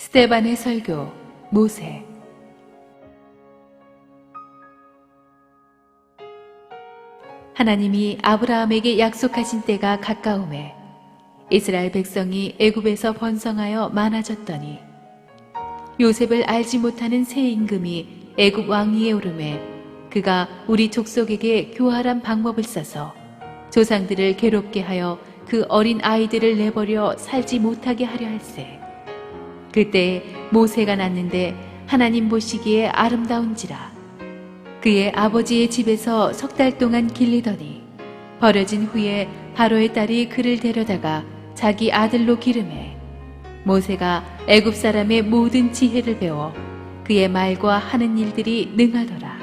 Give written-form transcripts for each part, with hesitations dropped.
스데반의 설교, 모세. 하나님이 아브라함에게 약속하신 때가 가까우매 이스라엘 백성이 애굽에서 번성하여 많아졌더니 요셉을 알지 못하는 새 임금이 애굽 왕위에 오르매 그가 우리 족속에게 교활한 방법을 써서 조상들을 괴롭게 하여 그 어린 아이들을 내버려 살지 못하게 하려 할세. 그때 모세가 낳는데 하나님 보시기에 아름다운지라. 그의 아버지의 집에서 석 달 동안 길리더니 버려진 후에 바로의 딸이 그를 데려다가 자기 아들로 기르매 모세가 애굽 사람의 모든 지혜를 배워 그의 말과 하는 일들이 능하더라.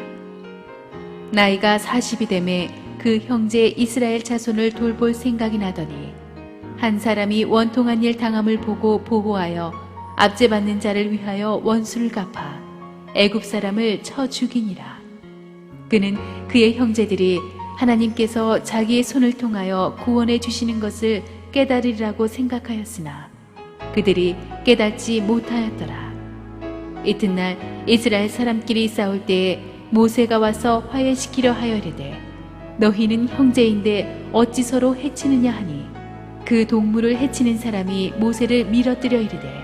나이가 40이 되매 그 형제 이스라엘 자손을 돌볼 생각이 나더니 한 사람이 원통한 일 당함을 보고 보호하여 압제받는 자를 위하여 원수를 갚아 애굽 사람을 쳐 죽이니라. 그는 그의 형제들이 하나님께서 자기의 손을 통하여 구원해 주시는 것을 깨달으리라고 생각하였으나 그들이 깨닫지 못하였더라. 이튿날 이스라엘 사람끼리 싸울 때에 모세가 와서 화해시키려 하여 이르되 너희는 형제인데 어찌 서로 해치느냐 하니 그 동물을 해치는 사람이 모세를 밀어뜨려 이르되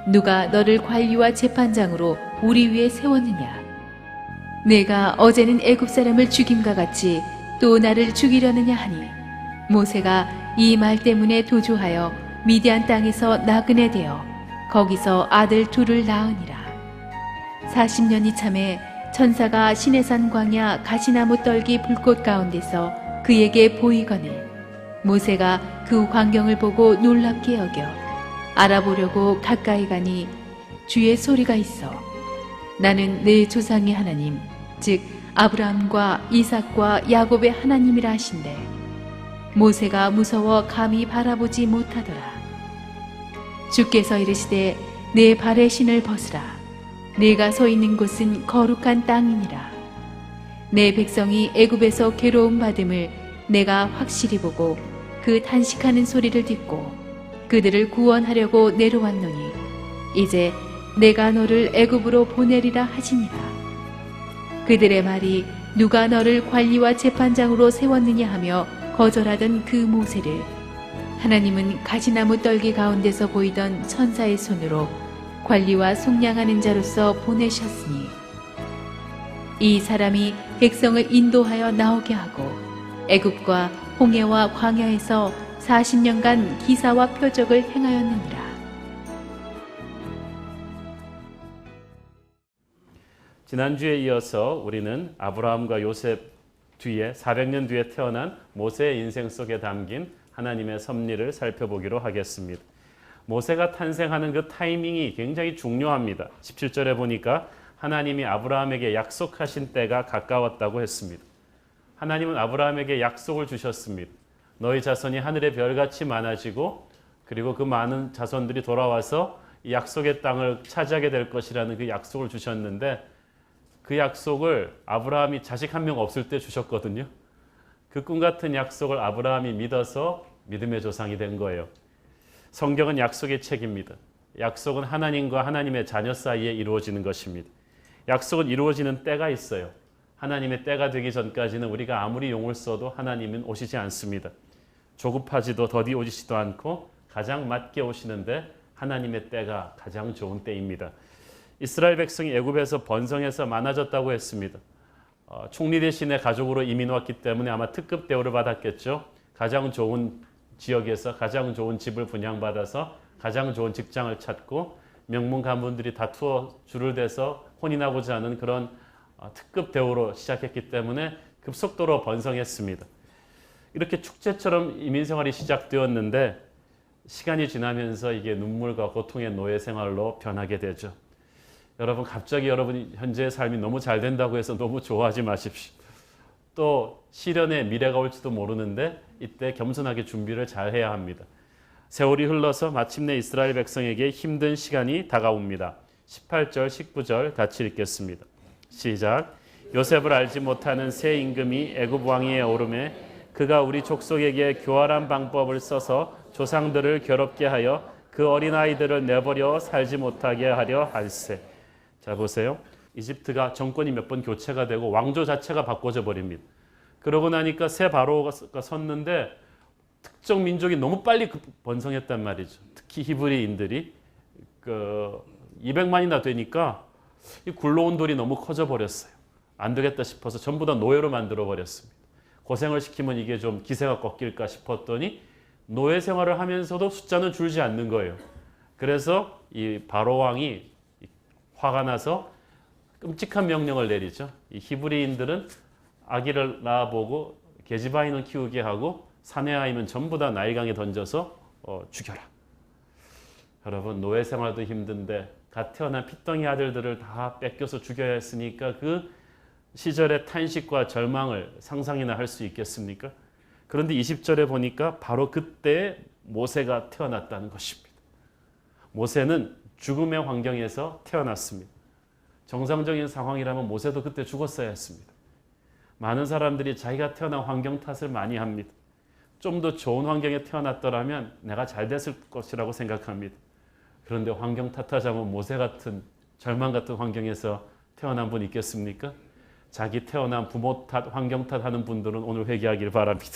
누가 너를 관리와 재판장으로 우리 위에 세웠느냐? 내가 어제는 애굽 사람을 죽임과 같이 또 나를 죽이려느냐 하니 모세가 이 말 때문에 도주하여 미디안 땅에서 나그네 되어 거기서 아들 둘을 낳으니라. 40년이 참에 천사가 시내산 광야 가시나무 떨기 불꽃 가운데서 그에게 보이거늘 모세가 그 광경을 보고 놀랍게 여겨 알아보려고 가까이 가니 주의 소리가 있어 나는 내 조상의 하나님 즉 아브라함과 이삭과 야곱의 하나님이라 하신대 모세가 무서워 감히 바라보지 못하더라. 주께서 이르시되 내 발의 신을 벗으라. 내가 서 있는 곳은 거룩한 땅이니라. 내 백성이 애굽에서 괴로움 받음을 내가 확실히 보고 그 탄식하는 소리를 듣고 그들을 구원하려고 내려왔노니 이제 내가 너를 애굽으로 보내리라 하시니라. 그들의 말이 누가 너를 관리와 재판장으로 세웠느냐 하며 거절하던 그 모세를 하나님은 가시나무 떨기 가운데서 보이던 천사의 손으로 관리와 속량하는 자로서 보내셨으니 이 사람이 백성을 인도하여 나오게 하고 애굽과 홍해와 광야에서 40년간 기사와 표적을 행하였느니라. 지난주에 이어서 우리는 아브라함과 요셉 뒤에 400년 뒤에 태어난 모세의 인생 속에 담긴 하나님의 섭리를 살펴보기로 하겠습니다. 모세가 탄생하는 그 타이밍이 굉장히 중요합니다. 17절에 보니까 하나님이 아브라함에게 약속하신 때가 가까웠다고 했습니다. 하나님은 아브라함에게 약속을 주셨습니다. 너희 자손이 하늘의 별같이 많아지고 그리고 그 많은 자손들이 돌아와서 이 약속의 땅을 차지하게 될 것이라는 그 약속을 주셨는데 그 약속을 아브라함이 자식 한 명 없을 때 주셨거든요. 그 꿈 같은 약속을 아브라함이 믿어서 믿음의 조상이 된 거예요. 성경은 약속의 책입니다. 약속은 하나님과 하나님의 자녀 사이에 이루어지는 것입니다. 약속은 이루어지는 때가 있어요. 하나님의 때가 되기 전까지는 우리가 아무리 용을 써도 하나님은 오시지 않습니다. 조급하지도 더디 오시지도 않고 가장 맞게 오시는데 하나님의 때가 가장 좋은 때입니다. 이스라엘 백성이 애굽에서 번성해서 많아졌다고 했습니다. 총리 대신에 가족으로 이민 왔기 때문에 아마 특급 대우를 받았겠죠. 가장 좋은 지역에서 가장 좋은 집을 분양받아서 가장 좋은 직장을 찾고 명문 가문들이 다투어 줄을 대서 혼인하고자 하는 그런 특급 대우로 시작했기 때문에 급속도로 번성했습니다. 이렇게 축제처럼 이민생활이 시작되었는데 시간이 지나면서 이게 눈물과 고통의 노예 생활로 변하게 되죠. 여러분 갑자기 여러분이 현재의 삶이 너무 잘 된다고 해서 너무 좋아하지 마십시오. 또 시련의 미래가 올지도 모르는데 이때 겸손하게 준비를 잘 해야 합니다. 세월이 흘러서 마침내 이스라엘 백성에게 힘든 시간이 다가옵니다. 18절, 19절 같이 읽겠습니다. 시작. 요셉을 알지 못하는 새 임금이 애굽 왕위에 오르매 그가 우리 족속에게 교활한 방법을 써서 조상들을 괴롭게 하여 그 그 어린아이들을 내버려 살지 못하게 하려 할세. 자 보세요. 이집트가 정권이 몇 번 교체가 되고 왕조 자체가 바꿔져 버립니다. 그러고 나니까 새 바로가 섰는데 특정 민족이 너무 빨리 번성했단 말이죠. 특히 히브리인들이 200만이나 되니까 이 굴러온 돌이 너무 커져 버렸어요. 안 되겠다 싶어서 전부 다 노예로 만들어 버렸습니다. 고생을 시키면 이게 좀 기세가 꺾일까 싶었더니 노예 생활을 하면서도 숫자는 줄지 않는 거예요. 그래서 이 바로 왕이 화가 나서 끔찍한 명령을 내리죠. 이 히브리인들은 아기를 낳아보고 계집아이는 키우게 하고 사내 아이는 전부 다 나일강에 던져서 죽여라. 여러분 노예 생활도 힘든데 갓 태어난 핏덩이 아들들을 다 뺏겨서 죽여야 했으니까 그 시절의 탄식과 절망을 상상이나 할 수 있겠습니까? 그런데 20절에 보니까 바로 그때 모세가 태어났다는 것입니다. 모세는 죽음의 환경에서 태어났습니다. 정상적인 상황이라면 모세도 그때 죽었어야 했습니다. 많은 사람들이 자기가 태어난 환경 탓을 많이 합니다. 좀 더 좋은 환경에 태어났더라면 내가 잘 됐을 것이라고 생각합니다. 그런데 환경 탓하자면 모세 같은 절망 같은 환경에서 태어난 분 있겠습니까? 자기 태어난 부모 탓, 환경 탓하는 분들은 오늘 회개하길 바랍니다.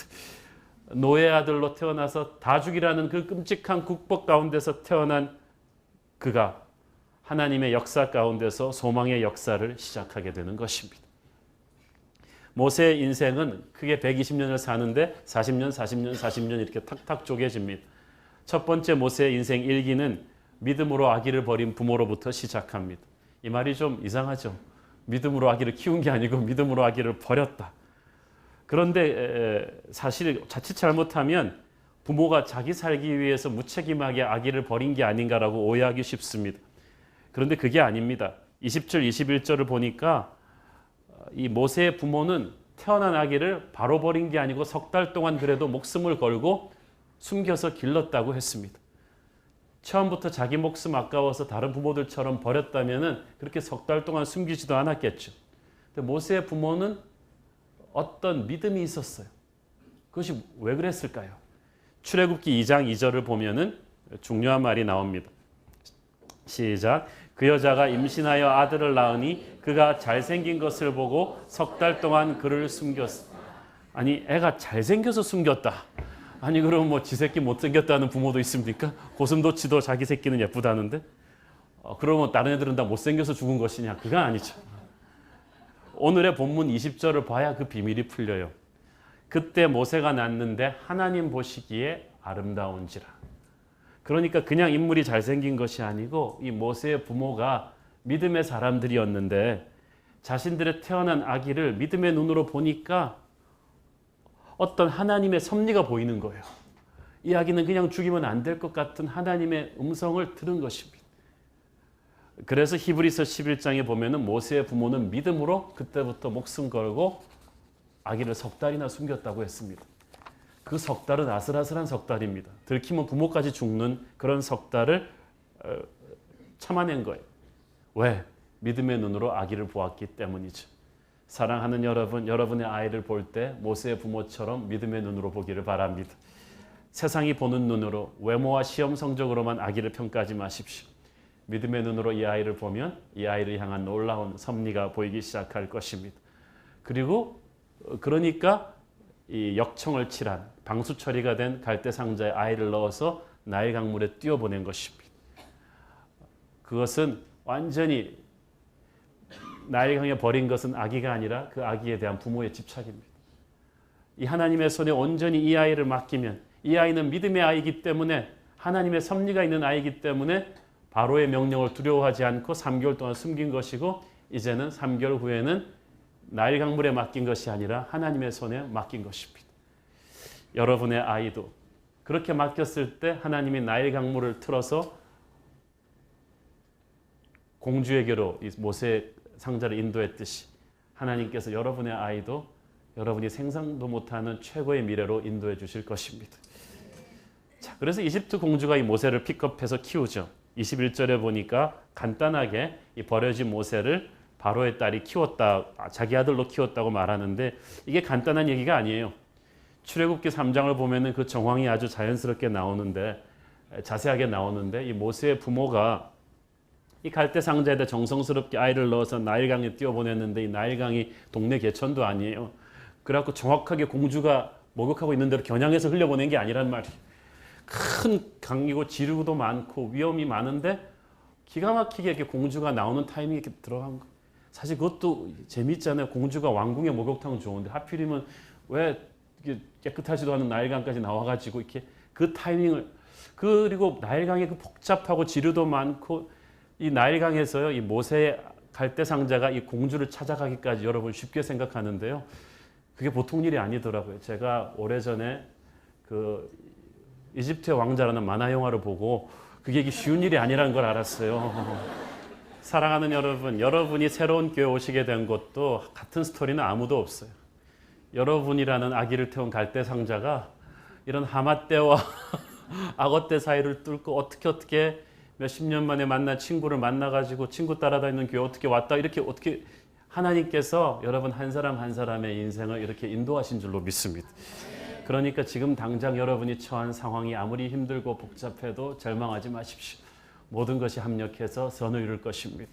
노예 아들로 태어나서 다 죽이라는 그 끔찍한 국법 가운데서 태어난 그가 하나님의 역사 가운데서 소망의 역사를 시작하게 되는 것입니다. 모세의 인생은 크게 120년을 사는데 40년, 40년, 40년 이렇게 탁탁 쪼개집니다. 첫 번째 모세의 인생 일기는 믿음으로 아기를 버린 부모로부터 시작합니다. 이 말이 좀 이상하죠. 믿음으로 아기를 키운 게 아니고 믿음으로 아기를 버렸다. 그런데 사실 자칫 잘못하면 부모가 자기 살기 위해서 무책임하게 아기를 버린 게 아닌가라고 오해하기 쉽습니다. 그런데 그게 아닙니다. 20절, 21절을 보니까 이 모세의 부모는 태어난 아기를 바로 버린 게 아니고 석 달 동안 그래도 목숨을 걸고 숨겨서 길렀다고 했습니다. 처음부터 자기 목숨 아까워서 다른 부모들처럼 버렸다면 그렇게 석 달 동안 숨기지도 않았겠죠. 근데 모세의 부모는 어떤 믿음이 있었어요. 그것이 왜 그랬을까요? 출애굽기 2장 2절을 보면은 중요한 말이 나옵니다. 시작. 그 여자가 임신하여 아들을 낳으니 그가 잘생긴 것을 보고 석 달 동안 그를 숨겼어. 아니 애가 잘생겨서 숨겼다. 아니 그럼 뭐 지 새끼 못생겼다는 부모도 있습니까? 고슴도치도 자기 새끼는 예쁘다는데 그러면 다른 애들은 다 못생겨서 죽은 것이냐? 그건 아니죠. 오늘의 본문 20절을 봐야 그 비밀이 풀려요. 그때 모세가 낳는데 하나님 보시기에 아름다운지라. 그러니까 그냥 인물이 잘생긴 것이 아니고 이 모세의 부모가 믿음의 사람들이었는데 자신들의 태어난 아기를 믿음의 눈으로 보니까 어떤 하나님의 섭리가 보이는 거예요. 이 아기는 그냥 죽이면 안 될 것 같은 하나님의 음성을 들은 것입니다. 그래서 히브리서 11장에 보면은 모세의 부모는 믿음으로 그때부터 목숨 걸고 아기를 석 달이나 숨겼다고 했습니다. 그 석 달은 아슬아슬한 석 달입니다. 들키면 부모까지 죽는 그런 석 달을 참아낸 거예요. 왜? 믿음의 눈으로 아기를 보았기 때문이죠. 사랑하는 여러분, 여러분의 아이를 볼 때 모세의 부모처럼 믿음의 눈으로 보기를 바랍니다. 세상이 보는 눈으로 외모와 시험 성적으로만 아기를 평가하지 마십시오. 믿음의 눈으로 이 아이를 보면 이 아이를 향한 놀라운 섭리가 보이기 시작할 것입니다. 그리고 그러니까 이 역청을 칠한 방수 처리가 된 갈대 상자에 아이를 넣어서 나일 강물에 띄워보낸 것입니다. 그것은 완전히 나일 강에 버린 것은 아기가 아니라 그 아기에 대한 부모의 집착입니다. 이 하나님의 손에 온전히 이 아이를 맡기면 이 아이는 믿음의 아이이기 때문에 하나님의 섭리가 있는 아이이기 때문에 바로의 명령을 두려워하지 않고 3개월 동안 숨긴 것이고 이제는 3개월 후에는 나일 강물에 맡긴 것이 아니라 하나님의 손에 맡긴 것입니다. 여러분의 아이도 그렇게 맡겼을 때 하나님이 나일 강물을 틀어서 공주에게로 모세의 상자를 인도했듯이 하나님께서 여러분의 아이도 여러분이 생각도 못하는 최고의 미래로 인도해 주실 것입니다. 자, 그래서 이집트 공주가 이 모세를 픽업해서 키우죠. 21절에 보니까 간단하게 이 버려진 모세를 바로의 딸이 키웠다, 자기 아들로 키웠다고 말하는데 이게 간단한 얘기가 아니에요. 출애굽기 3장을 보면은 그 정황이 아주 자연스럽게 나오는데 자세하게 나오는데, 이 모세의 부모가 이 갈대 상자에다 정성스럽게 아이를 넣어서 나일강에 띄워보냈는데, 이 나일강이 동네 개천도 아니에요. 그래갖고 정확하게 공주가 목욕하고 있는 대로 겨냥해서 흘려보낸 게 아니란 말이에요. 큰 강이고 지류도 많고 위험이 많은데 기가 막히게 이렇게 공주가 나오는 타이밍에 이렇게 들어간 거. 사실 그것도 재밌잖아요. 공주가 왕궁의 목욕탕은 좋은데 하필이면 왜 이게 깨끗하지도 않은 나일강까지 나와가지고 이렇게 그 타이밍을, 그리고 나일강에 그 복잡하고 지류도 많고, 이 나일강에서요, 이 모세의 갈대 상자가 이 공주를 찾아가기까지 여러분 쉽게 생각하는데요. 그게 보통 일이 아니더라고요. 제가 오래전에 그 이집트의 왕자라는 만화 영화를 보고 그게 쉬운 일이 아니라는 걸 알았어요. 사랑하는 여러분, 여러분이 새로운 교회 오시게 된 것도 같은 스토리는 아무도 없어요. 여러분이라는 아기를 태운 갈대 상자가 이런 하마 때와 악어 때 사이를 뚫고 어떻게 몇십 년 만에 만난 친구를 만나가지고 친구 따라다니는 교회 어떻게 왔다, 이렇게 어떻게 하나님께서 여러분 한 사람 한 사람의 인생을 이렇게 인도하신 줄로 믿습니다. 그러니까 지금 당장 여러분이 처한 상황이 아무리 힘들고 복잡해도 절망하지 마십시오. 모든 것이 합력해서 선을 이룰 것입니다.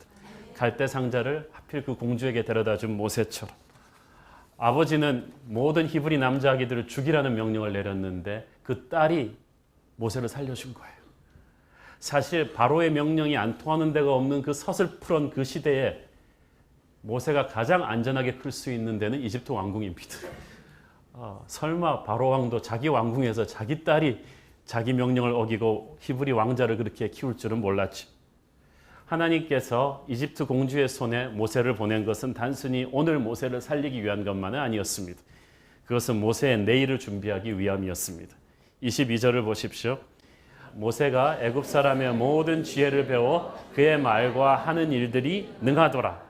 갈대 상자를 하필 그 공주에게 데려다 준 모세처럼 아버지는 모든 히브리 남자 아기들을 죽이라는 명령을 내렸는데 그 딸이 모세를 살려준 거예요. 사실 바로의 명령이 안 통하는 데가 없는 그 서슬프런 그 시대에 모세가 가장 안전하게 클 수 있는 데는 이집트 왕궁입니다. 설마 바로 왕도 자기 왕궁에서 자기 딸이 자기 명령을 어기고 히브리 왕자를 그렇게 키울 줄은 몰랐지. 하나님께서 이집트 공주의 손에 모세를 보낸 것은 단순히 오늘 모세를 살리기 위한 것만은 아니었습니다. 그것은 모세의 내일을 준비하기 위함이었습니다. 22절을 보십시오. 모세가 애굽 사람의 모든 지혜를 배워 그의 말과 하는 일들이 능하더라.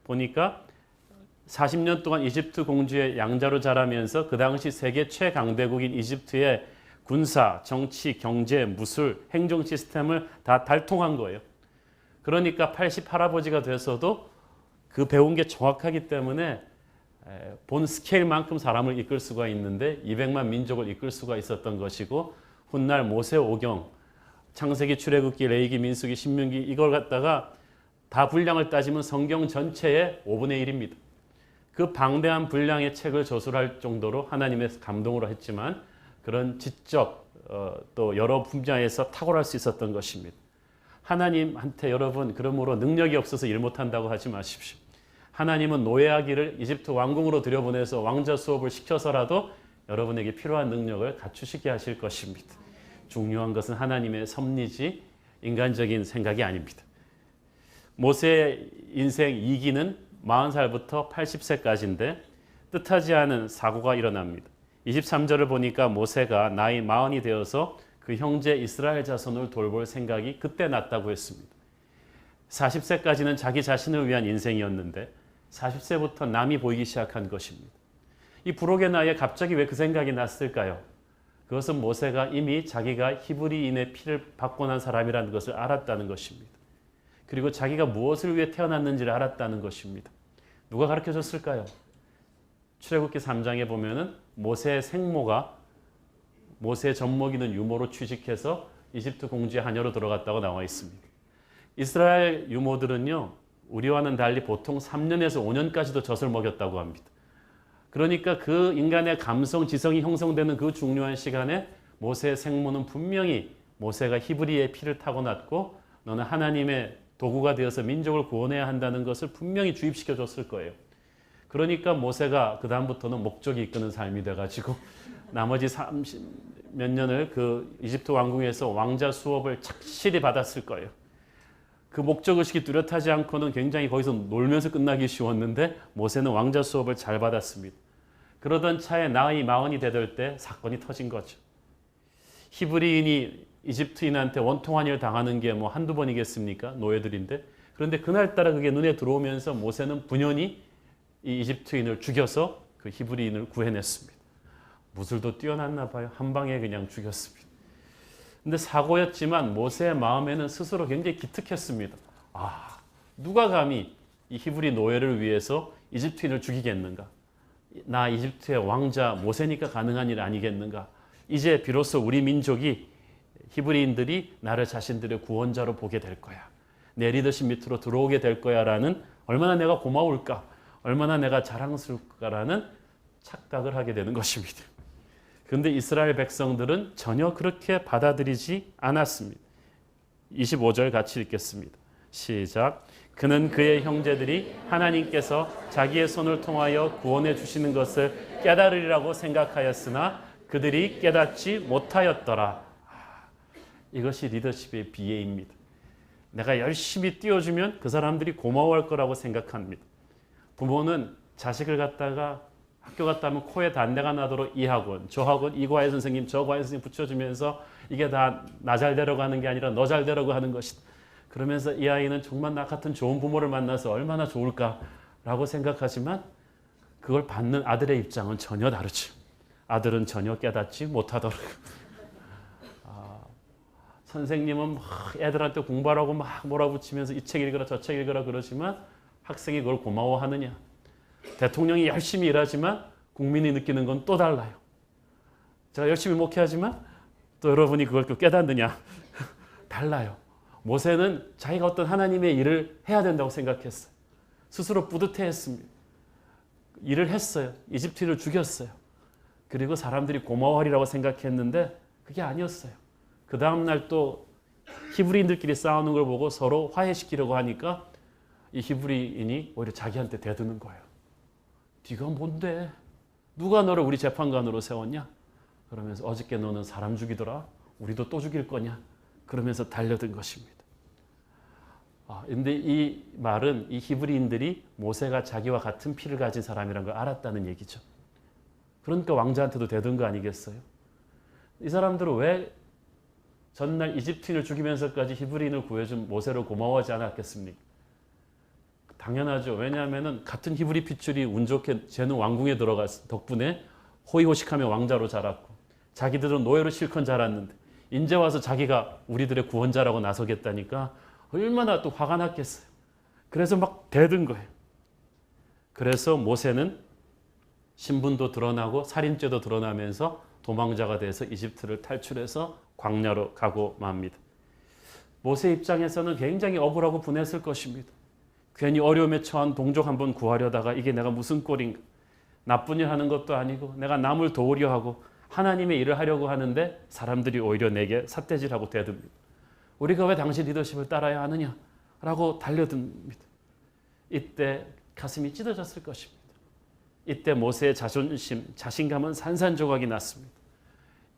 보니까 40년 동안 이집트 공주의 양자로 자라면서 그 당시 세계 최강대국인 이집트의 군사, 정치, 경제, 무술, 행정 시스템을 다 달통한 거예요. 그러니까 80할아버지가 돼서도 그 배운 게 정확하기 때문에 본 스케일만큼 사람을 이끌 수가 있는데 200만 민족을 이끌 수가 있었던 것이고, 훗날 모세오경, 창세기, 출애굽기, 레위기, 민수기, 신명기 이걸 갖다가 다 분량을 따지면 성경 전체의 5분의 1입니다. 그 방대한 분량의 책을 저술할 정도로 하나님의 감동으로 했지만 그런 지적 또 여러 분야에서 탁월할 수 있었던 것입니다. 하나님한테 여러분 그러므로 능력이 없어서 일 못한다고 하지 마십시오. 하나님은 노예아기를 이집트 왕궁으로 들여보내서 왕자 수업을 시켜서라도 여러분에게 필요한 능력을 갖추시게 하실 것입니다. 중요한 것은 하나님의 섭리지 인간적인 생각이 아닙니다. 모세의 인생 2기는 40살부터 80세까지인데 뜻하지 않은 사고가 일어납니다. 23절을 보니까 모세가 나이 40이 되어서 그 형제 이스라엘 자손을 돌볼 생각이 그때 났다고 했습니다. 40세까지는 자기 자신을 위한 인생이었는데 40세부터 남이 보이기 시작한 것입니다. 이 부록의 나이에 갑자기 왜 그 생각이 났을까요? 그것은 모세가 이미 자기가 히브리인의 피를 받고 난 사람이라는 것을 알았다는 것입니다. 그리고 자기가 무엇을 위해 태어났는지를 알았다는 것입니다. 누가 가르쳐줬을까요? 출애굽기 3장에 보면은 모세의 생모가 모세의 젖먹이는 유모로 취직해서 이집트 공주의 하녀로 들어갔다고 나와 있습니다. 이스라엘 유모들은요, 우리와는 달리 보통 3년에서 5년까지도 젖을 먹였다고 합니다. 그러니까 그 인간의 감성, 지성이 형성되는 그 중요한 시간에 모세의 생모는 분명히 모세가 히브리의 피를 타고났고 너는 하나님의 도구가 되어서 민족을 구원해야 한다는 것을 분명히 주입시켜 줬을 거예요. 그러니까 모세가 그 다음부터는 목적이 이끄는 삶이 돼가지고 나머지 30 몇 년을 그 이집트 왕궁에서 왕자 수업을 착실히 받았을 거예요. 그 목적의식이 뚜렷하지 않고는 굉장히 거기서 놀면서 끝나기 쉬웠는데 모세는 왕자 수업을 잘 받았습니다. 그러던 차에 나이 40이 되던 때 사건이 터진 거죠. 히브리인이 이집트인한테 원통한 일 당하는 게 뭐 한두 번이겠습니까? 노예들인데. 그런데 그날따라 그게 눈에 들어오면서 모세는 분연히 이 이집트인을 죽여서 그 히브리인을 구해냈습니다. 무술도 뛰어났나 봐요. 한 방에 그냥 죽였습니다. 근데 사고였지만 모세의 마음에는 스스로 굉장히 기특했습니다. 누가 감히 이 히브리 노예를 위해서 이집트인을 죽이겠는가? 나 이집트의 왕자 모세니까 가능한 일 아니겠는가? 이제 비로소 우리 민족이 히브리인들이 나를 자신들의 구원자로 보게 될 거야. 내 리더십 밑으로 들어오게 될 거야 라는 얼마나 내가 고마울까, 얼마나 내가 자랑스러울까라는 착각을 하게 되는 것입니다. 그런데 이스라엘 백성들은 전혀 그렇게 받아들이지 않았습니다. 25절 같이 읽겠습니다. 시작. 그는 그의 형제들이 하나님께서 자기의 손을 통하여 구원해 주시는 것을 깨달으리라고 생각하였으나 그들이 깨닫지 못하였더라. 이것이 리더십의 비애입니다. 내가 열심히 띄워주면 그 사람들이 고마워할 거라고 생각합니다. 부모는 자식을 갖다가 학교 갔다 하면 코에 단내가 나도록 이 학원, 저 학원, 이 과외 선생님, 저 과외 선생님 붙여주면서 이게 다 나 잘 되려고 하는 게 아니라 너 잘 되려고 하는 것이다. 그러면서 이 아이는 정말 나 같은 좋은 부모를 만나서 얼마나 좋을까라고 생각하지만 그걸 받는 아들의 입장은 전혀 다르죠. 아들은 전혀 깨닫지 못하더라고요. 선생님은 막 애들한테 공부하라고 막 몰아붙이면서 이 책 읽으라 저 책 읽으라 그러지만 학생이 그걸 고마워하느냐. 대통령이 열심히 일하지만 국민이 느끼는 건 또 달라요. 제가 열심히 목회하지만 또 여러분이 그걸 또 깨닫느냐. 달라요. 모세는 자기가 어떤 하나님의 일을 해야 된다고 생각했어요. 스스로 뿌듯해했습니다. 일을 했어요. 이집트인을 죽였어요. 그리고 사람들이 고마워하리라고 생각했는데 그게 아니었어요. 그 다음날 또 히브리인들끼리 싸우는 걸 보고 서로 화해시키려고 하니까 이 히브리인이 오히려 자기한테 대드는 거예요. 네가 뭔데? 누가 너를 우리 재판관으로 세웠냐? 그러면서 어저께 너는 사람 죽이더라. 우리도 또 죽일 거냐? 그러면서 달려든 것입니다. 근데 이 말은 이 히브리인들이 모세가 자기와 같은 피를 가진 사람이라는 걸 알았다는 얘기죠. 그러니까 왕자한테도 대든 거 아니겠어요? 이 사람들은 왜 전날 이집트인을 죽이면서까지 히브리인을 구해준 모세를 고마워하지 않았겠습니까? 당연하죠. 왜냐하면 같은 히브리 핏줄이 운 좋게 쟤는 왕궁에 들어갔 덕분에 호의호식하며 왕자로 자랐고 자기들은 노예로 실컷 자랐는데 이제 와서 자기가 우리들의 구원자라고 나서겠다니까 얼마나 또 화가 났겠어요. 그래서 막 대든 거예요. 그래서 모세는 신분도 드러나고 살인죄도 드러나면서 도망자가 돼서 이집트를 탈출해서 광야로 가고 맙니다. 모세 입장에서는 굉장히 억울하고 분했을 것입니다. 괜히 어려움에 처한 동족 한번 구하려다가 이게 내가 무슨 꼴인가. 나쁜 일 하는 것도 아니고 내가 남을 도우려 하고 하나님의 일을 하려고 하는데 사람들이 오히려 내게 삿대질하고 대듭니다. 우리가 왜 당신 리더십을 따라야 하느냐라고 달려듭니다. 이때 가슴이 찢어졌을 것입니다. 이때 모세의 자존심, 자신감은 산산조각이 났습니다.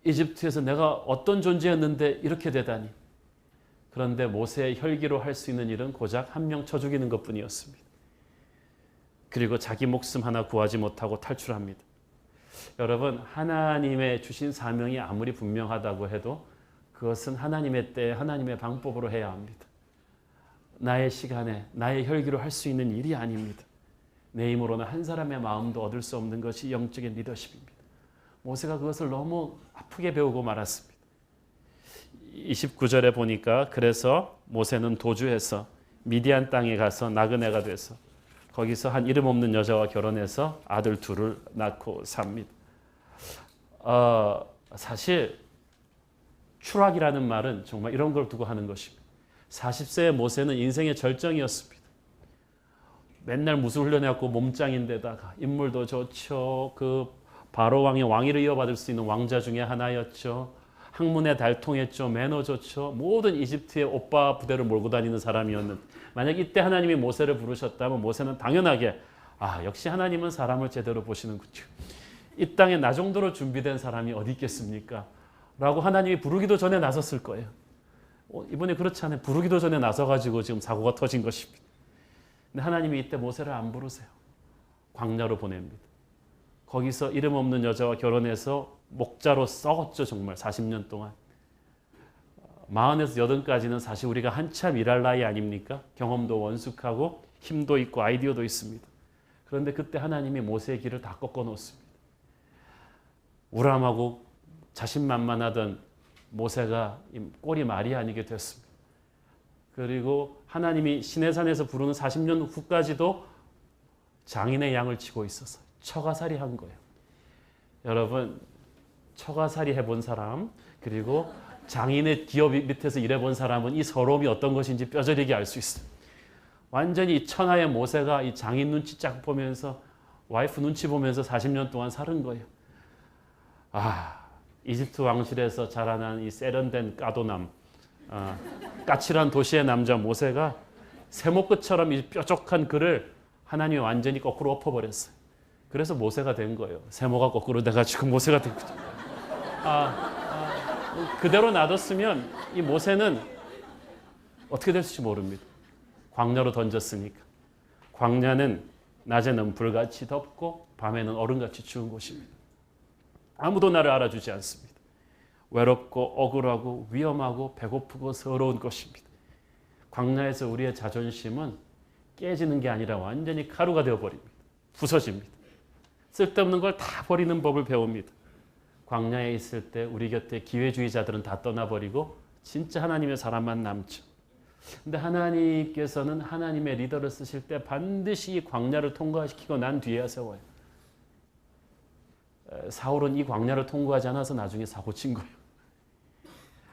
이집트에서 내가 어떤 존재였는데 이렇게 되다니. 그런데 모세의 혈기로 할 수 있는 일은 고작 한 명 쳐 죽이는 것뿐이었습니다. 그리고 자기 목숨 하나 구하지 못하고 탈출합니다. 여러분, 하나님의 주신 사명이 아무리 분명하다고 해도 그것은 하나님의 때에 하나님의 방법으로 해야 합니다. 나의 시간에 나의 혈기로 할 수 있는 일이 아닙니다. 내 힘으로는 한 사람의 마음도 얻을 수 없는 것이 영적인 리더십입니다. 모세가 그것을 너무 아프게 배우고 말았습니다. 29절에 보니까 그래서 모세는 도주해서 미디안 땅에 가서 나그네가 돼서 거기서 한 이름 없는 여자와 결혼해서 아들 둘을 낳고 삽니다. 사실 추락이라는 말은 정말 이런 걸 두고 하는 것입니다. 40세의 모세는 인생의 절정이었습니다. 맨날 무술 훈련해갖고 몸짱인데다가 인물도 좋죠. 그 바로 왕의 왕위를 이어받을 수 있는 왕자 중에 하나였죠. 학문에 달통했죠. 매너 좋죠. 모든 이집트의 오빠 부대를 몰고 다니는 사람이었는데 만약 이때 하나님이 모세를 부르셨다면 모세는 당연하게 역시 하나님은 사람을 제대로 보시는군요. 이 땅에 나 정도로 준비된 사람이 어디 있겠습니까? 라고 하나님이 부르기도 전에 나섰을 거예요. 이번에 그렇지 않아요. 부르기도 전에 나서가지고 지금 사고가 터진 것입니다. 근데 하나님이 이때 모세를 안 부르세요. 광야로 보냅니다. 거기서 이름 없는 여자와 결혼해서 목자로 썩었죠. 정말 40년 동안. 40에서 80까지는 사실 우리가 한참 일할 나이 아닙니까? 경험도 원숙하고 힘도 있고 아이디어도 있습니다. 그런데 그때 하나님이 모세의 길을 다 꺾어 놓습니다. 우람하고 자신만만하던 모세가 꼴이 말이 아니게 됐습니다. 그리고 하나님이 시내산에서 부르는 40년 후까지도 장인의 양을 치고 있어서 처가살이 한 거예요. 여러분, 처가살이 해본 사람, 그리고 장인의 기업 밑에서 일해본 사람은 이 서러움이 어떤 것인지 뼈저리게 알 수 있어요. 완전히 천하의 모세가 이 장인 눈치 쫙 보면서 와이프 눈치 보면서 40년 동안 사는 거예요. 이집트 왕실에서 자라난 이 세련된 까도남, 까칠한 도시의 남자 모세가 세모끝처럼 이 뾰족한 그를 하나님이 완전히 거꾸로 엎어버렸어요. 그래서 모세가 된 거예요. 세모가 거꾸로 돼가지고 모세가 된 거죠. 그대로 놔뒀으면 이 모세는 어떻게 될지 모릅니다. 광야로 던졌으니까. 광야는 낮에는 불같이 덥고 밤에는 얼음같이 추운 곳입니다. 아무도 나를 알아주지 않습니다. 외롭고 억울하고 위험하고 배고프고 서러운 것입니다. 광야에서 우리의 자존심은 깨지는 게 아니라 완전히 가루가 되어버립니다. 부서집니다. 쓸데없는 걸 다 버리는 법을 배웁니다. 광야에 있을 때 우리 곁에 기회주의자들은 다 떠나버리고 진짜 하나님의 사람만 남죠. 근데 하나님께서는 하나님의 리더를 쓰실 때 반드시 이 광야를 통과시키고 난 뒤에야 세워요. 사울은 이 광야를 통과하지 않아서 나중에 사고친 거예요.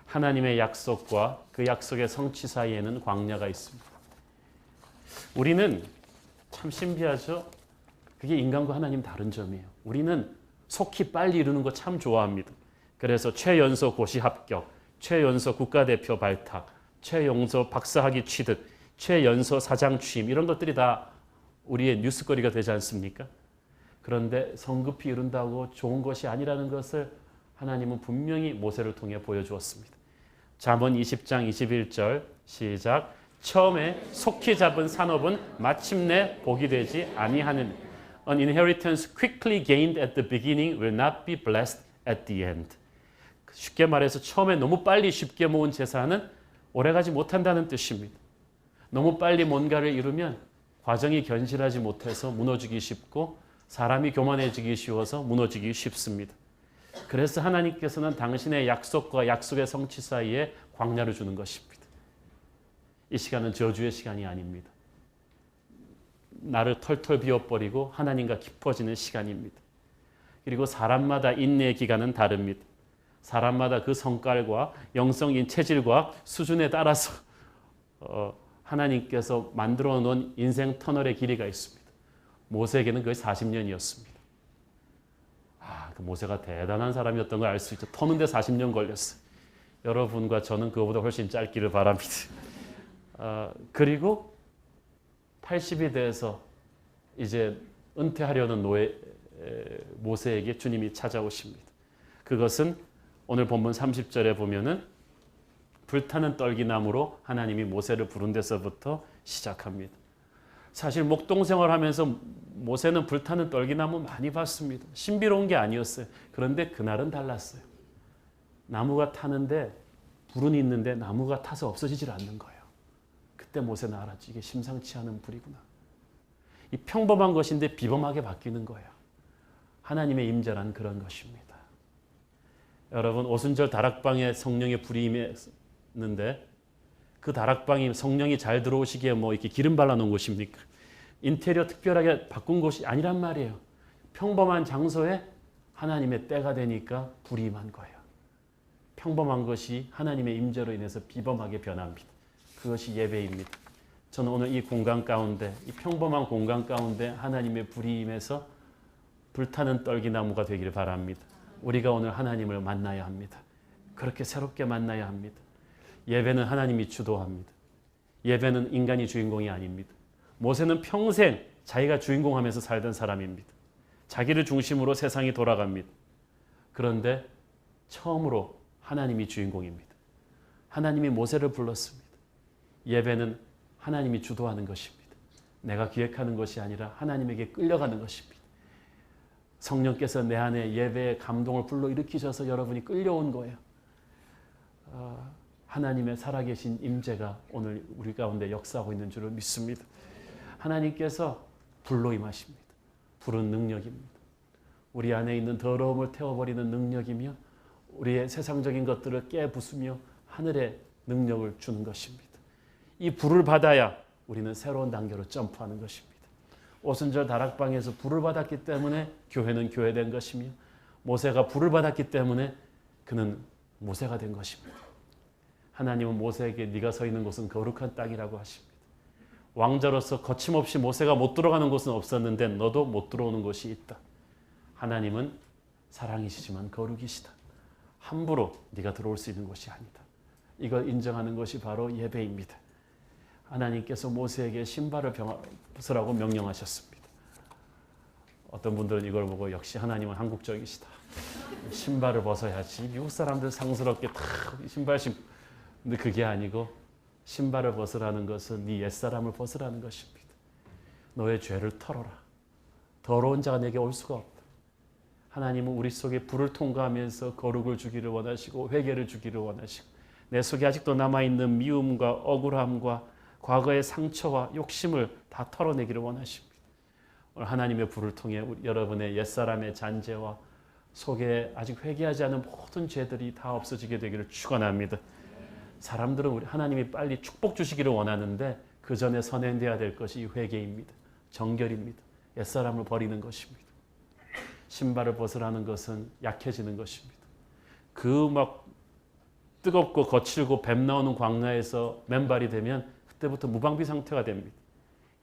하나님의 약속과 그 약속의 성취 사이에는 광야가 있습니다. 우리는 참 신비하죠. 그게 인간과 하나님 다른 점이에요. 우리는 속히 빨리 이루는 거 참 좋아합니다. 그래서 최연소 고시 합격, 최연소 국가대표 발탁, 최연소 박사학위 취득, 최연소 사장 취임 이런 것들이 다 우리의 뉴스거리가 되지 않습니까? 그런데 성급히 이룬다고 좋은 것이 아니라는 것을 하나님은 분명히 모세를 통해 보여주었습니다. 잠언 20장 21절 시작. 처음에 속히 잡은 산업은 마침내 복이 되지 아니하는 An inheritance quickly gained at the beginning will not be blessed at the end. 쉽게 말해서 처음에 너무 빨리 쉽게 모은 재산은 오래가지 못한다는 뜻입니다. 너무 빨리 뭔가를 이루면 과정이 견실하지 못해서 무너지기 쉽고 사람이 교만해지기 쉬워서 무너지기 쉽습니다. 그래서 하나님께서는 당신의 약속과 약속의 성취 사이에 광야를 주는 것입니다. 이 시간은 저주의 시간이 아닙니다. 나를 털털 비워버리고 하나님과 깊어지는 시간입니다. 그리고 사람마다 인내의 기간은 다릅니다. 사람마다 그 성깔과 영성인 체질과 수준에 따라서 하나님께서 만들어 놓은 인생 터널의 길이가 있습니다. 모세에게는 거의 40년이었습니다. 그 모세가 대단한 사람이었던 걸 알 수 있죠. 터는데 40년 걸렸어요. 여러분과 저는 그거보다 훨씬 짧기를 바랍니다. 그리고 80이 돼서 이제 은퇴하려는 모세에게 주님이 찾아오십니다. 그것은 오늘 본문 30절에 보면은 불타는 떨기나무로 하나님이 모세를 부른 데서부터 시작합니다. 사실 목동생활 하면서 모세는 불타는 떨기나무 많이 봤습니다. 신비로운 게 아니었어요. 그런데 그날은 달랐어요. 나무가 타는데 불은 있는데 나무가 타서 없어지질 않는 거예요. 그때 모세는 알았지. 이게 심상치 않은 불이구나. 이 평범한 것인데 비범하게 바뀌는 거예요. 하나님의 임재란 그런 것입니다. 여러분 오순절 다락방에 성령의 불이 임했는데 그 다락방이 성령이 잘 들어오시기에 뭐 이렇게 기름 발라놓은 곳입니까? 인테리어 특별하게 바꾼 곳이 아니란 말이에요. 평범한 장소에 하나님의 때가 되니까 불이 임한 거예요. 평범한 것이 하나님의 임재로 인해서 비범하게 변합니다. 그것이 예배입니다. 저는 오늘 이 공간 가운데, 이 평범한 공간 가운데 하나님의 불이 임해서 불타는 떨기나무가 되기를 바랍니다. 우리가 오늘 하나님을 만나야 합니다. 그렇게 새롭게 만나야 합니다. 예배는 하나님이 주도합니다. 예배는 인간이 주인공이 아닙니다. 모세는 평생 자기가 주인공하면서 살던 사람입니다. 자기를 중심으로 세상이 돌아갑니다. 그런데 처음으로 하나님이 주인공입니다. 하나님이 모세를 불렀습니다. 예배는 하나님이 주도하는 것입니다. 내가 기획하는 것이 아니라 하나님에게 끌려가는 것입니다. 성령께서 내 안에 예배의 감동을 불러일으키셔서 여러분이 끌려온 거예요. 하나님의 살아계신 임재가 오늘 우리 가운데 역사하고 있는 줄을 믿습니다. 하나님께서 불로 임하십니다. 불은 능력입니다. 우리 안에 있는 더러움을 태워버리는 능력이며 우리의 세상적인 것들을 깨부수며 하늘의 능력을 주는 것입니다. 이 불을 받아야 우리는 새로운 단계로 점프하는 것입니다. 오순절 다락방에서 불을 받았기 때문에 교회는 교회된 것이며 모세가 불을 받았기 때문에 그는 모세가 된 것입니다. 하나님은 모세에게 네가 서 있는 곳은 거룩한 땅이라고 하십니다. 왕자로서 거침없이 모세가 못 들어가는 곳은 없었는데 너도 못 들어오는 곳이 있다. 하나님은 사랑이시지만 거룩이시다. 함부로 네가 들어올 수 있는 곳이 아니다. 이걸 인정하는 것이 바로 예배입니다. 하나님께서 모세에게 신발을 벗으라고 명령하셨습니다. 어떤 분들은 이걸 보고 역시 하나님은 한국적이시다. 신발을 벗어야지. 미국 사람들 상스럽게 다 신발 신고. 근데 그게 아니고 신발을 벗으라는 것은 네 옛사람을 벗으라는 것입니다. 너의 죄를 털어라. 더러운 자가 내게 올 수가 없다. 하나님은 우리 속에 불을 통과하면서 거룩을 주기를 원하시고 회개를 주기를 원하시고 내 속에 아직도 남아있는 미움과 억울함과 과거의 상처와 욕심을 다 털어내기를 원하십니다. 오늘 하나님의 불을 통해 여러분의 옛사람의 잔재와 속에 아직 회개하지 않은 모든 죄들이 다 없어지게 되기를 축원합니다. 사람들은 우리 하나님이 빨리 축복 주시기를 원하는데 그 전에 선행돼야 될 것이 회개입니다. 정결입니다. 옛사람을 버리는 것입니다. 신발을 벗으라는 것은 약해지는 것입니다. 그 막 뜨겁고 거칠고 뱀 나오는 광야에서 맨발이 되면 그때부터 무방비 상태가 됩니다.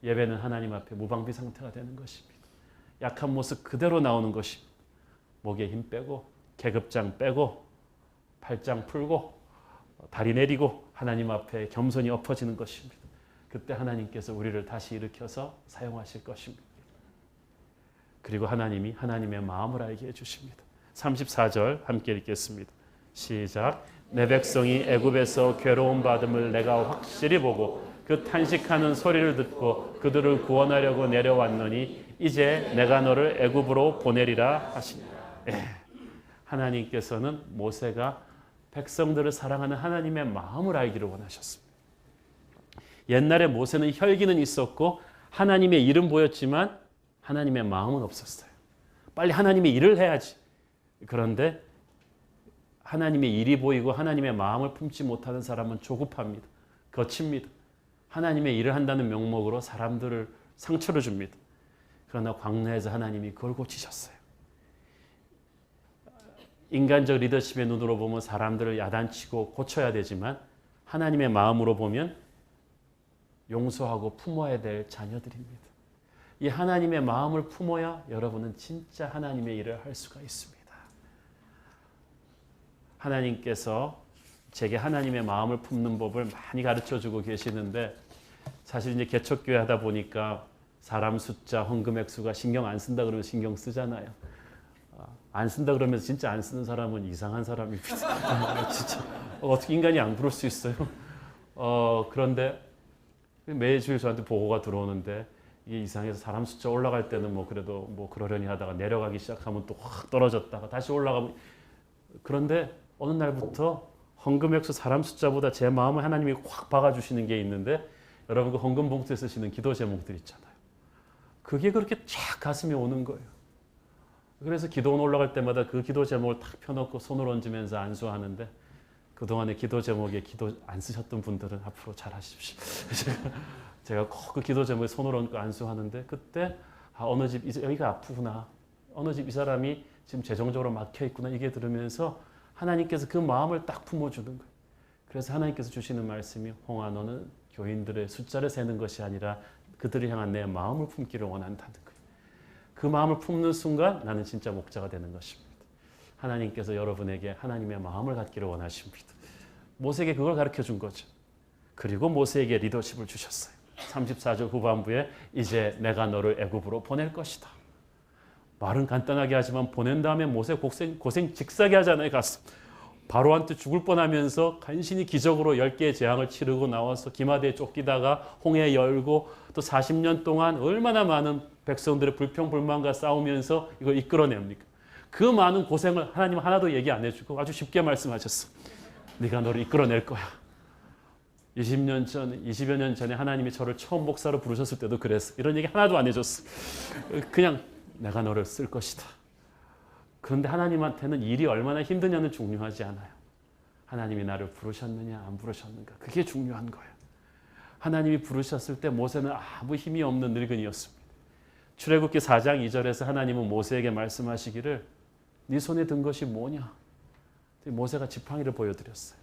예배는 하나님 앞에 무방비 상태가 되는 것입니다. 약한 모습 그대로 나오는 것입니다. 목에 힘 빼고 계급장 빼고 팔짱 풀고 다리 내리고 하나님 앞에 겸손히 엎어지는 것입니다. 그때 하나님께서 우리를 다시 일으켜서 사용하실 것입니다. 그리고 하나님이 하나님의 마음을 알게 해주십니다. 34절 함께 읽겠습니다. 시작. 내 백성이 애굽에서 괴로움 받음을 내가 확실히 보고 그 탄식하는 소리를 듣고 그들을 구원하려고 내려왔노니 이제 내가 너를 애굽으로 보내리라 하시니. 하나님께서는 모세가 백성들을 사랑하는 하나님의 마음을 알기를 원하셨습니다. 옛날에 모세는 혈기는 있었고 하나님의 일은 보였지만 하나님의 마음은 없었어요. 빨리 하나님의 일을 해야지. 그런데 하나님의 일이 보이고 하나님의 마음을 품지 못하는 사람은 조급합니다. 거칩니다. 하나님의 일을 한다는 명목으로 사람들을 상처를 줍니다. 그러나 광야에서 하나님이 그걸 고치셨어요. 인간적 리더십의 눈으로 보면 사람들을 야단치고 고쳐야 되지만 하나님의 마음으로 보면 용서하고 품어야 될 자녀들입니다. 이 하나님의 마음을 품어야 여러분은 진짜 하나님의 일을 할 수가 있습니다. 하나님께서 제게 하나님의 마음을 품는 법을 많이 가르쳐주고 계시는데 사실 이제 개척교회 하다 보니까 사람 숫자, 헌금 액수가 신경 안 쓴다 그러면 신경 쓰잖아요. 안 쓴다 그러면서 진짜 안 쓰는 사람은 이상한 사람입니다. 진짜 어떻게 인간이 안 그럴 수 있어요? 그런데 매주일 저한테 보고가 들어오는데 이게 이상해서 사람 숫자 올라갈 때는 뭐 그래도 뭐 그러려니 하다가 내려가기 시작하면 또 확 떨어졌다가 다시 올라가면 그런데 어느 날부터 헌금 액수 사람 숫자보다 제 마음을 하나님이 확 박아주시는 게 있는데 여러분 그 헌금 봉투에 쓰시는 기도 제목들 있잖아요. 그게 그렇게 쫙 가슴에 오는 거예요. 그래서 기도원 올라갈 때마다 그 기도 제목을 탁 펴놓고 손을 얹으면서 안수하는데 그동안에 기도 제목에 기도 안 쓰셨던 분들은 앞으로 잘 하십시오. 제가 꼭 그 기도 제목에 손을 얹고 안수하는데 그때 어느 집 여기가 아프구나. 어느 집 이 사람이 지금 재정적으로 막혀 있구나. 이게 들으면서 하나님께서 그 마음을 딱 품어주는 거예요. 그래서 하나님께서 주시는 말씀이 홍아 너는 교인들의 숫자를 세는 것이 아니라 그들을 향한 내 마음을 품기를 원한다는 거예요. 그 마음을 품는 순간 나는 진짜 목자가 되는 것입니다. 하나님께서 여러분에게 하나님의 마음을 갖기를 원하십니다. 모세에게 그걸 가르쳐 준 거죠. 그리고 모세에게 리더십을 주셨어요. 34절 후반부에 이제 내가 너를 애굽으로 보낼 것이다. 말은 간단하게 하지만 보낸 다음에 모세 고생 직사게 하잖아요. 가서 바로한테 죽을 뻔하면서 간신히 기적으로 10개의 재앙을 치르고 나와서 기마대에 쫓기다가 홍해 열고 또 40년 동안 얼마나 많은 백성들의 불평불만과 싸우면서 이걸 이끌어냅니까? 그 많은 고생을 하나님 하나도 얘기 안 해주고 아주 쉽게 말씀하셨어. 네가 너를 이끌어낼 거야. 20년 전, 20여 년 전에 하나님이 저를 처음 목사로 부르셨을 때도 그랬어. 이런 얘기 하나도 안 해줬어. 그냥 내가 너를 쓸 것이다. 그런데 하나님한테는 일이 얼마나 힘드냐는 중요하지 않아요. 하나님이 나를 부르셨느냐 안 부르셨는가 그게 중요한 거예요. 하나님이 부르셨을 때 모세는 아무 힘이 없는 늙은이였습니다. 출애굽기 4장 2절에서 하나님은 모세에게 말씀하시기를 네 손에 든 것이 뭐냐? 모세가 지팡이를 보여드렸어요.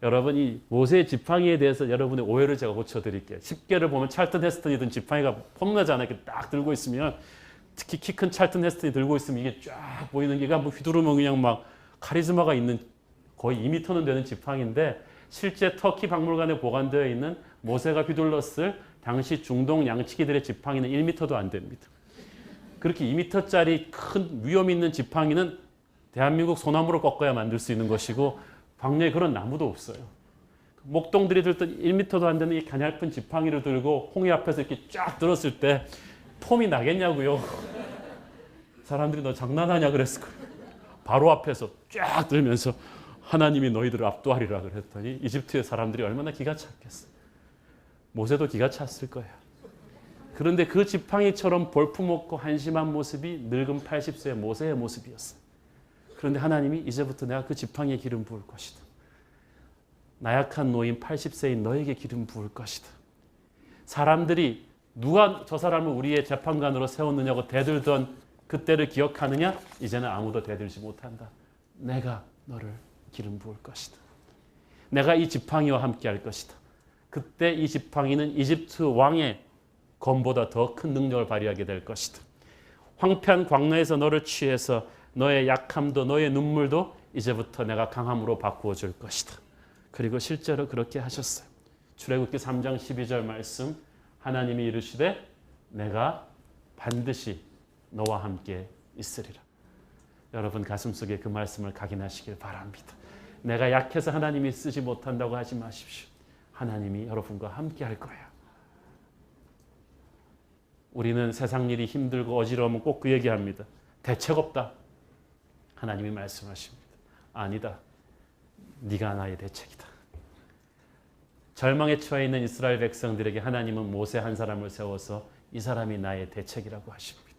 여러분 이 모세의 지팡이에 대해서 여러분의 오해를 제가 고쳐드릴게요. 10개를 보면 찰튼 헤스턴이든 지팡이가 폼나잖아요. 이렇게 딱 들고 있으면 특히 키 큰 찰튼 헤스턴이 들고 있으면 이게 쫙 보이는 게 뭐 휘두르면 그냥 막 카리스마가 있는 거의 2m는 되는 지팡이인데 실제 터키 박물관에 보관되어 있는 모세가 휘둘렀을 당시 중동 양치기들의 지팡이는 1m도 안 됩니다. 그렇게 2m짜리 큰 위험 있는 지팡이는 대한민국 소나무로 꺾어야 만들 수 있는 것이고 광야에 그런 나무도 없어요. 목동들이 들던 1m도 안 되는 이 가냘픈 지팡이를 들고 홍해 앞에서 이렇게 쫙 들었을 때 폼이 나겠냐고요. 사람들이 너 장난하냐 그랬을 거예요. 바로 앞에서 쫙 들면서 하나님이 너희들을 압도하리라 그랬더니 이집트의 사람들이 얼마나 기가 찼겠어요. 모세도 기가 찼을 거예요. 그런데 그 지팡이처럼 볼품없고 한심한 모습이 늙은 80세의 모세의 모습이었어요. 그런데 하나님이 이제부터 내가 그 지팡이에 기름 부을 것이다. 나약한 노인 80세인 너에게 기름 부을 것이다. 사람들이 누가 저 사람을 우리의 재판관으로 세웠느냐고 대들던 그때를 기억하느냐? 이제는 아무도 대들지 못한다. 내가 너를 기름 부을 것이다. 내가 이 지팡이와 함께 할 것이다. 그때 이 지팡이는 이집트 왕의 검보다 더 큰 능력을 발휘하게 될 것이다. 황폐한 광야에서 너를 취해서 너의 약함도 너의 눈물도 이제부터 내가 강함으로 바꾸어 줄 것이다. 그리고 실제로 그렇게 하셨어요. 출애굽기 3장 12절 말씀 하나님이 이르시되 내가 반드시 너와 함께 있으리라. 여러분 가슴속에 그 말씀을 각인하시길 바랍니다. 내가 약해서 하나님이 쓰지 못한다고 하지 마십시오. 하나님이 여러분과 함께 할 거예요. 우리는 세상 일이 힘들고 어지러우면 꼭 그 얘기합니다. 대책 없다. 하나님이 말씀하십니다. 아니다. 네가 나의 대책이다. 절망에 처해 있는 이스라엘 백성들에게 하나님은 모세 한 사람을 세워서 이 사람이 나의 대책이라고 하십니다.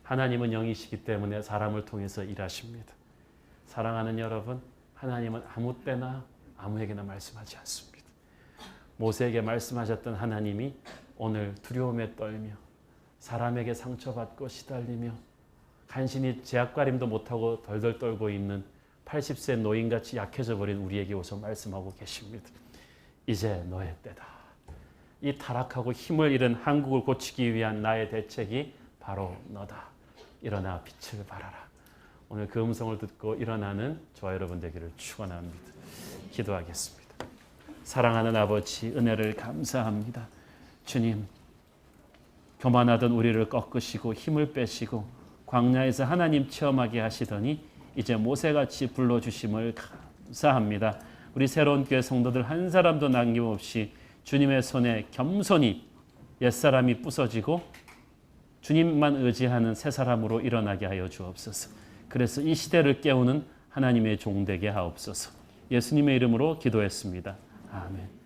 하나님은 영이시기 때문에 사람을 통해서 일하십니다. 사랑하는 여러분, 하나님은 아무 때나 아무에게나 말씀하지 않습니다. 모세에게 말씀하셨던 하나님이 오늘 두려움에 떨며 사람에게 상처받고 시달리며 간신히 제약가림도 못하고 덜덜 떨고 있는 80세 노인같이 약해져 버린 우리에게 오서 말씀하고 계십니다. 이제 너의 때다. 이 타락하고 힘을 잃은 한국을 고치기 위한 나의 대책이 바로 너다. 일어나 빛을 발하라. 오늘 그 음성을 듣고 일어나는 저와 여러분 되기를 축원합니다. 기도하겠습니다. 사랑하는 아버지, 은혜를 감사합니다. 주님, 교만하던 우리를 꺾으시고 힘을 빼시고 광야에서 하나님 체험하게 하시더니 이제 모세같이 불러주심을 감사합니다. 우리 새로운 교회 성도들 한 사람도 남김없이 주님의 손에 겸손히 옛사람이 부서지고 주님만 의지하는 새 사람으로 일어나게 하여 주옵소서. 그래서 이 시대를 깨우는 하나님의 종 되게 하옵소서. 예수님의 이름으로 기도했습니다. 아멘.